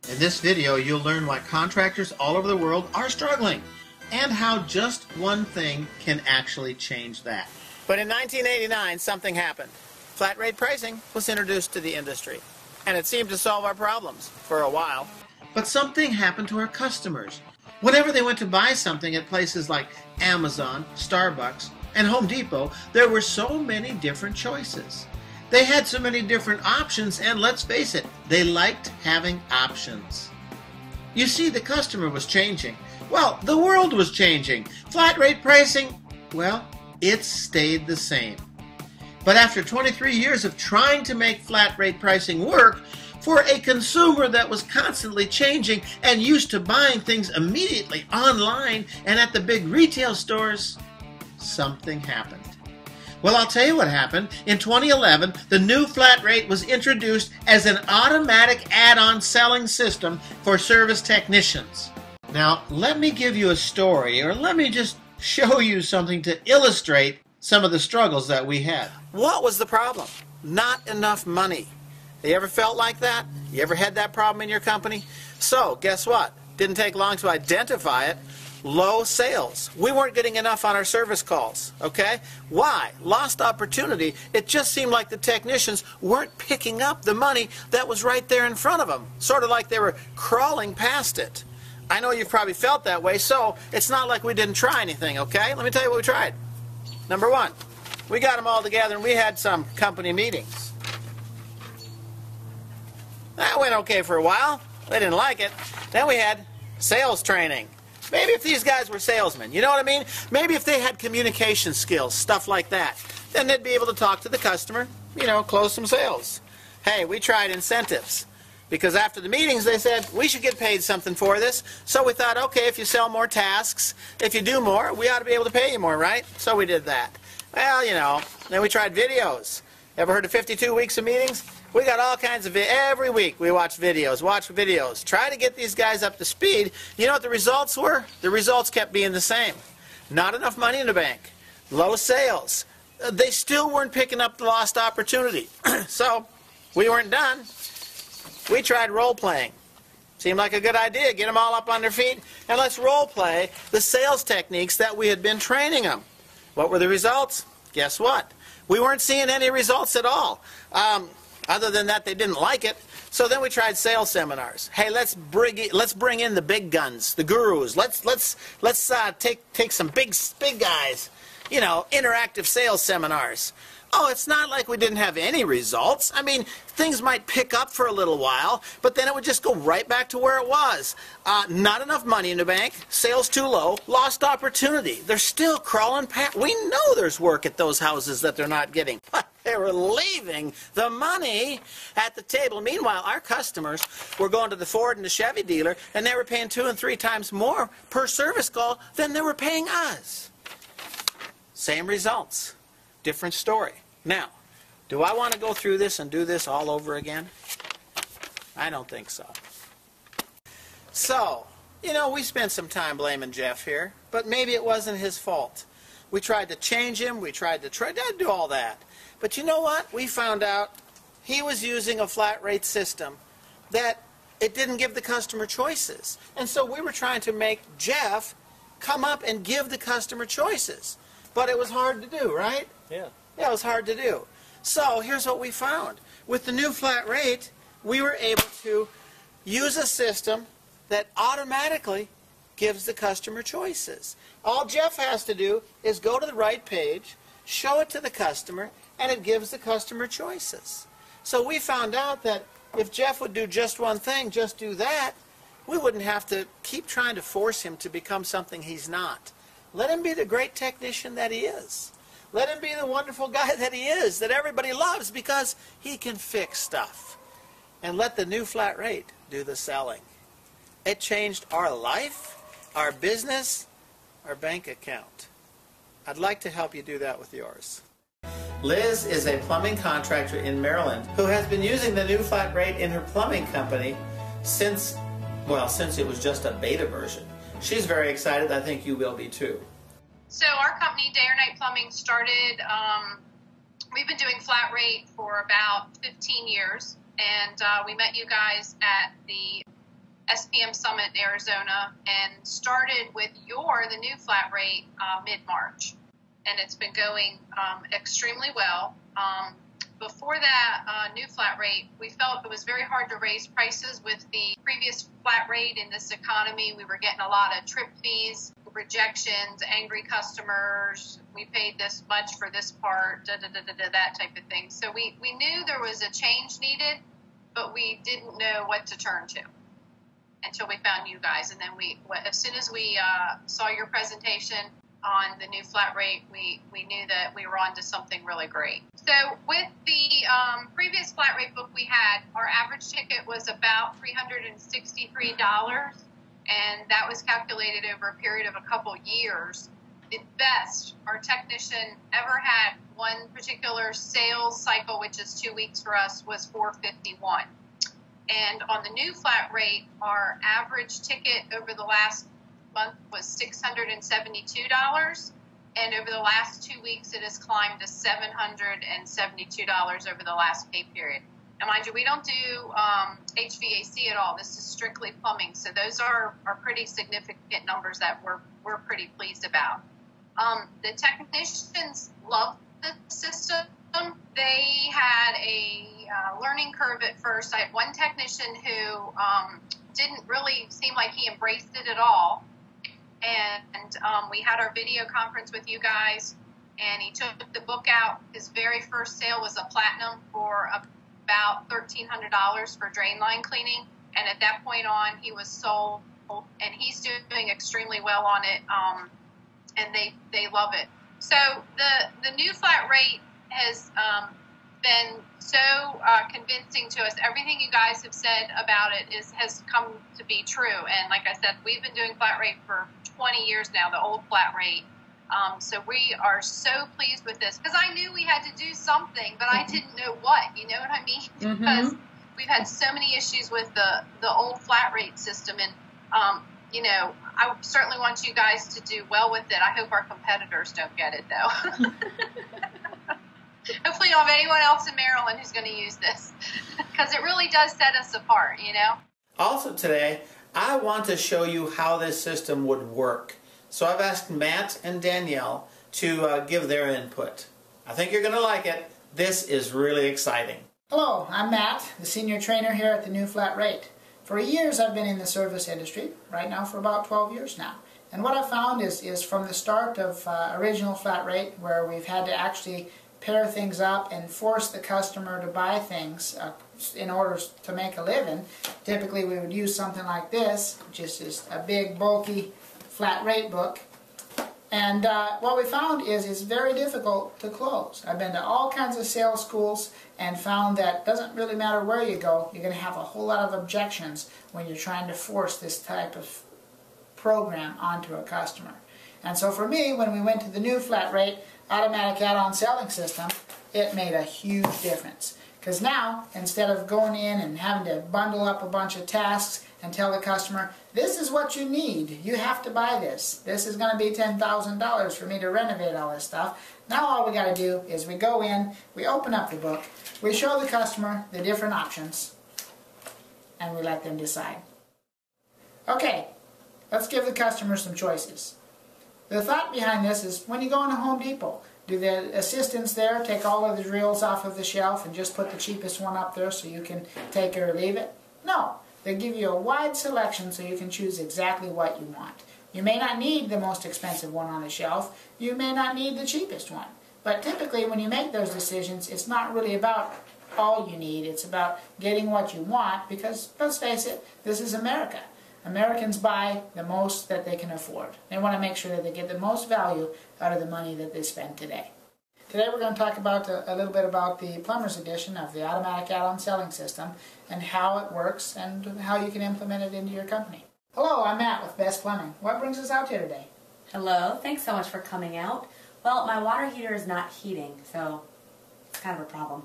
In this video, you'll learn why contractors all over the world are struggling and how just one thing can actually change that. But in 1989, something happened. Flat rate pricing was introduced to the industry, and it seemed to solve our problems for a while. But something happened to our customers. Whenever they went to buy something at places like Amazon, Starbucks, and Home Depot, there were so many different choices. They had so many different options, and let's face it, they liked having options. You see, the customer was changing. Well, the world was changing. Flat rate pricing, well, it stayed the same. But after 23 years of trying to make flat rate pricing work, for a consumer that was constantly changing and used to buying things immediately online and at the big retail stores, something happened. Well, I'll tell you what happened. In 2011, the new flat rate was introduced as an automatic add-on selling system for service technicians. Now, let me give you a story, or let me just show you something to illustrate some of the struggles that we had. What was the problem? Not enough money. You ever felt like that? You ever had that problem in your company? So, guess what? Didn't take long to identify it. Low sales. We weren't getting enough on our service calls, okay? Why? Lost opportunity. It just seemed like the technicians weren't picking up the money that was right there in front of them. Sort of like they were crawling past it. I know you've probably felt that way, so it's not like we didn't try anything, okay? Let me tell you what we tried. Number one, we got them all together and we had some company meetings. That went okay for a while. They didn't like it. Then we had sales training. Maybe if these guys were salesmen, you know what I mean? Maybe if they had communication skills, stuff like that, then they'd be able to talk to the customer, you know, close some sales. Hey, we tried incentives. Because after the meetings, they said, we should get paid something for this. So we thought, okay, if you sell more tasks, if you do more, we ought to be able to pay you more, right? So we did that. Well, you know, then we tried videos. Ever heard of 52 weeks of meetings? We got all kinds of every week we watch videos, try to get these guys up to speed. You know what the results were? The results kept being the same. Not enough money in the bank, low sales. They still weren't picking up the lost opportunity. So we weren't done. We tried role-playing. Seemed like a good idea. Get them all up on their feet and let's role-play the sales techniques that we had been training them. What were the results? Guess what? We weren't seeing any results at all. Other than that, they didn't like it. So then we tried sales seminars. Hey, let's bring in the big guns, the gurus. Let's take some big guys. You know, interactive sales seminars. Oh, it's not like we didn't have any results. I mean, things might pick up for a little while, but then it would just go right back to where it was. Not enough money in the bank, sales too low, lost opportunity. They're still crawling past. We know there's work at those houses that they're not getting. But they were leaving the money at the table. Meanwhile, our customers were going to the Ford and the Chevy dealer, and they were paying 2 and 3 times more per service call than they were paying us. Same results. Different story. Now, do I want to go through this and do this all over again? I don't think so. So, you know, we spent some time blaming Jeff here, but maybe it wasn't his fault. We tried to change him, we tried to do all that. But you know what? We found out he was using a flat rate system that it didn't give the customer choices. And so we were trying to make Jeff come up and give the customer choices. But it was hard to do, right? Yeah. Yeah, it was hard to do. So here's what we found. With the new flat rate, we were able to use a system that automatically gives the customer choices. All Jeff has to do is go to the right page, show it to the customer, and it gives the customer choices. So we found out that if Jeff would do just one thing, just do that, we wouldn't have to keep trying to force him to become something he's not. Let him be the great technician that he is. Let him be the wonderful guy that he is, that everybody loves because he can fix stuff. And let the new flat rate do the selling. It changed our life, our business, our bank account. I'd like to help you do that with yours. Liz is a plumbing contractor in Maryland who has been using the new flat rate in her plumbing company since it was just a beta version. She's very excited. I think you will be too. So our company, Day or Night Plumbing, started, we've been doing flat rate for about 15 years, and we met you guys at the SPM Summit in Arizona and started with the new flat rate mid-March. And it's been going extremely well. Before that new flat rate, we felt it was very hard to raise prices with the previous flat rate in this economy. We were getting a lot of trip fees, rejections, angry customers. We paid this much for this part, that type of thing. So we knew there was a change needed, but we didn't know what to turn to until we found you guys. And then as soon as we saw your presentation on the new flat rate, we knew that we were on to something really great. So with the previous flat rate book we had, our average ticket was about $363, and that was calculated over a period of a couple years. The best our technician ever had, one particular sales cycle, which is 2 weeks for us, was $451. And on the new flat rate, our average ticket over the last month was $672, and over the last 2 weeks it has climbed to $772 over the last pay period. And mind you, we don't do HVAC at all. This is strictly plumbing, so those are pretty significant numbers that we're pretty pleased about. The technicians love the system. They had a learning curve at first. I had one technician who didn't really seem like he embraced it at all. And we had our video conference with you guys, and he took the book out. His very first sale was a platinum for about $1,300 for drain line cleaning. And at that point on, he was sold, and he's doing extremely well on it, and they love it. So the new flat rate has been so convincing to us. Everything you guys have said about it has come to be true. And like I said, we've been doing flat rate for 20 years now, the old flat rate. So we are so pleased with this, because I knew we had to do something, but I didn't know what, you know what I mean? Because we've had so many issues with the old flat rate system. And, you know, I certainly want you guys to do well with it. I hope our competitors don't get it, though. Hopefully you don't have anyone else in Maryland who's going to use this, because it really does set us apart, you know? Also today, I want to show you how this system would work. So I've asked Matt and Danielle to give their input. I think you're going to like it. This is really exciting. Hello, I'm Matt, the senior trainer here at the new flat rate. For years I've been in the service industry, right now for about 12 years now. And what I've found is from the start of original flat rate, where we've had to actually pair things up and force the customer to buy things in order to make a living. Typically we would use something like this, which is just a big bulky flat rate book. And what we found is it's very difficult to close. I've been to all kinds of sales schools and found that it doesn't really matter where you go, you're going to have a whole lot of objections when you're trying to force this type of program onto a customer. And so for me, when we went to the new flat rate automatic add-on selling system, it made a huge difference. Because now, instead of going in and having to bundle up a bunch of tasks and tell the customer, this is what you need, you have to buy this, this is going to be $10,000 for me to renovate all this stuff. Now all we got to do is we go in, we open up the book, we show the customer the different options, and we let them decide. Okay, let's give the customer some choices. The thought behind this is, when you go into Home Depot, do the assistants there take all of the drills off of the shelf and just put the cheapest one up there so you can take it or leave it? No. They give you a wide selection so you can choose exactly what you want. You may not need the most expensive one on the shelf. You may not need the cheapest one. But typically when you make those decisions, it's not really about all you need. It's about getting what you want, because, let's face it, this is America. Americans buy the most that they can afford. They want to make sure that they get the most value out of the money that they spend today. Today we're going to talk about a little bit about the plumber's edition of the automatic add-on selling system and how it works and how you can implement it into your company. Hello, I'm Matt with Best Plumbing. What brings us out here today? Hello, thanks so much for coming out. Well, my water heater is not heating, so it's kind of a problem.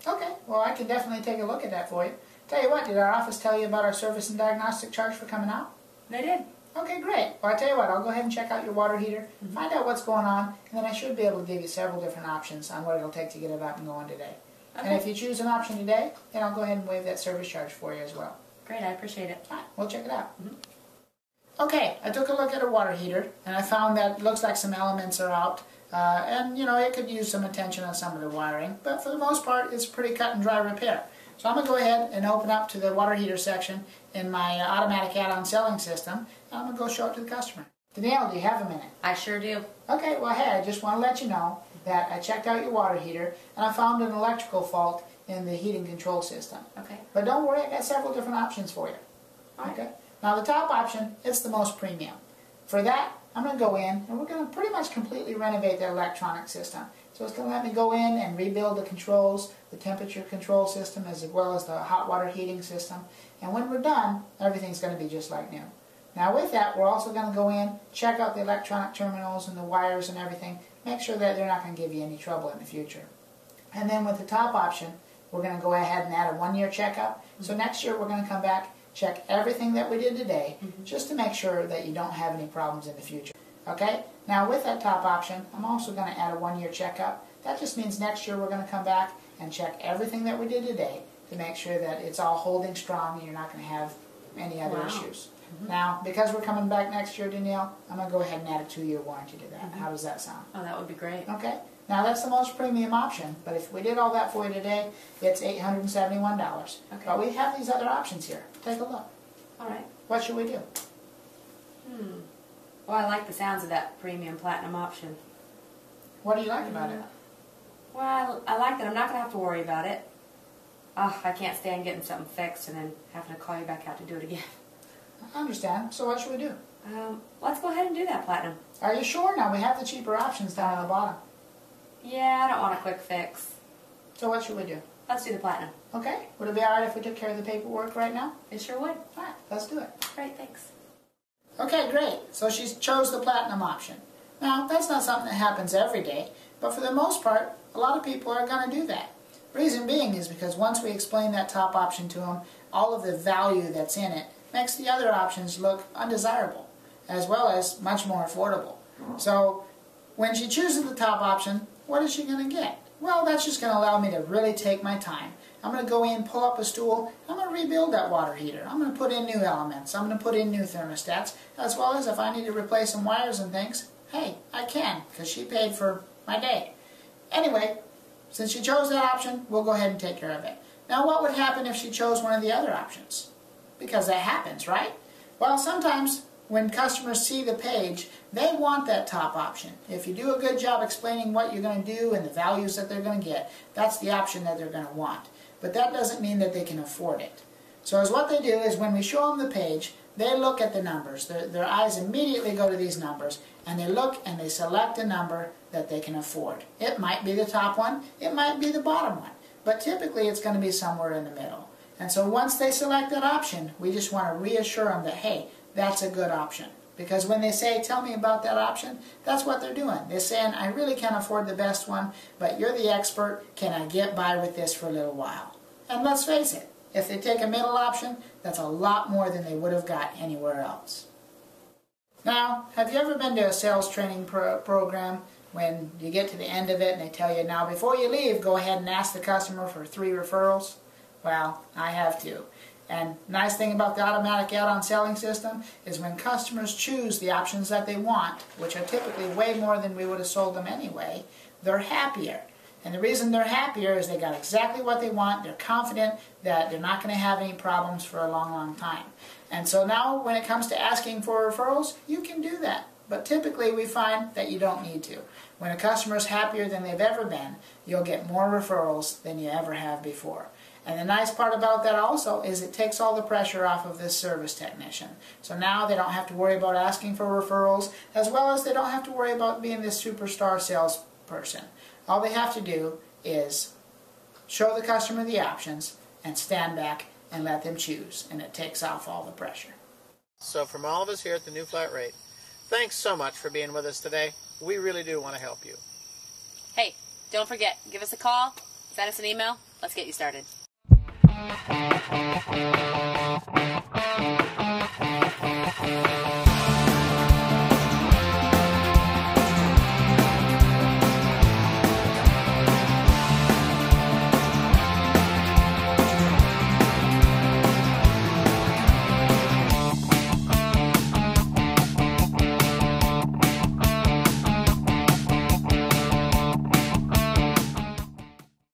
Okay, well I can definitely take a look at that for you. Tell you what, did our office tell you about our service and diagnostic charge for coming out? They did. Okay, great. Well, I tell you what, I'll go ahead and check out your water heater, find out what's going on, and then I should be able to give you several different options on what it'll take to get it up and going today. Okay. And if you choose an option today, then I'll go ahead and waive that service charge for you as well. Great, I appreciate it. All right, we'll check it out. Okay, I took a look at a water heater, and I found that it looks like some elements are out. And, you know, it could use some attention on some of the wiring, but for the most part, it's a pretty cut and dry repair. So I'm going to go ahead and open up to the water heater section in my automatic add-on selling system, and I'm going to go show it to the customer. Danielle, do you have a minute? I sure do. Okay, well, hey, I just want to let you know that I checked out your water heater, and I found an electrical fault in the heating control system. Okay. But don't worry, I got several different options for you. Okay. Now, the top option, it's the most premium. For that, I'm going to go in, and we're going to pretty much completely renovate the electronic system. So it's going to let me go in and rebuild the controls, the temperature control system, as well as the hot water heating system. And when we're done, everything's going to be just like new. Now with that, we're also going to go in, check out the electronic terminals and the wires and everything, make sure that they're not going to give you any trouble in the future. And then with the top option, we're going to go ahead and add a 1-year checkup. So next year we're going to come back, check everything that we did today, just to make sure that you don't have any problems in the future. Okay? Now with that top option, I'm also going to add a 1-year checkup. That just means next year we're going to come back and check everything that we did today to make sure that it's all holding strong and you're not going to have any other issues. Now, because we're coming back next year, Danielle, I'm going to go ahead and add a 2-year warranty to that. How does that sound? Oh, that would be great. Okay. Now, that's the most premium option, but if we did all that for you today, it's $871. Okay. But we have these other options here. Take a look. All right. What should we do? Well, I like the sounds of that premium platinum option. What do you like about it? Well, I like that I'm not going to have to worry about it. Oh, I can't stand getting something fixed and then having to call you back out to do it again. I understand. So what should we do? Let's go ahead and do that platinum. Are you sure? Now, we have the cheaper options down at the bottom. Yeah, I don't want a quick fix. So what should we do? Let's do the platinum. Okay. Would it be all right if we took care of the paperwork right now? It sure would. All right. Let's do it. Great, thanks. Okay, great. So she chose the platinum option. Now, that's not something that happens every day, but for the most part, a lot of people are going to do that. Reason being is because once we explain that top option to them, all of the value that's in it makes the other options look undesirable, as well as much more affordable. So, when she chooses the top option, what is she going to get? Well, that's just going to allow me to really take my time. I'm going to go in, pull up a stool, I'm going to rebuild that water heater. I'm going to put in new elements. I'm going to put in new thermostats, as well as if I need to replace some wires and things, hey, I can, because she paid for my day. Anyway, since she chose that option, we'll go ahead and take care of it. Now, what would happen if she chose one of the other options? Because that happens, right? Well, sometimes when customers see the page, they want that top option. If you do a good job explaining what you're going to do and the values that they're going to get, that's the option that they're going to want. But that doesn't mean that they can afford it. So as what they do is when we show them the page, they look at the numbers. Their eyes immediately go to these numbers, and they look and they select a number that they can afford. It might be the top one, it might be the bottom one, but typically it's going to be somewhere in the middle. And so once they select that option, we just want to reassure them that, hey, that's a good option. Because when they say, tell me about that option, that's what they're doing. They're saying, I really can't afford the best one, but you're the expert. Can I get by with this for a little while? And let's face it, if they take a middle option, that's a lot more than they would have got anywhere else. Now, have you ever been to a sales training program when you get to the end of it and they tell you, now before you leave, go ahead and ask the customer for 3 referrals? Well, I have too. And nice thing about the automatic add-on selling system is when customers choose the options that they want, which are typically way more than we would have sold them anyway, they're happier. And the reason they're happier is they got exactly what they want. They're confident that they're not going to have any problems for a long, long time. And so now when it comes to asking for referrals, you can do that. But typically we find that you don't need to. When a customer's happier than they've ever been, you'll get more referrals than you ever have before. And the nice part about that also is it takes all the pressure off of this service technician. So now they don't have to worry about asking for referrals, as well as they don't have to worry about being this superstar salesperson. All they have to do is show the customer the options and stand back and let them choose, and it takes off all the pressure. So from all of us here at the New Flat Rate, thanks so much for being with us today. We really do want to help you. Hey, don't forget, give us a call, send us an email, let's get you started.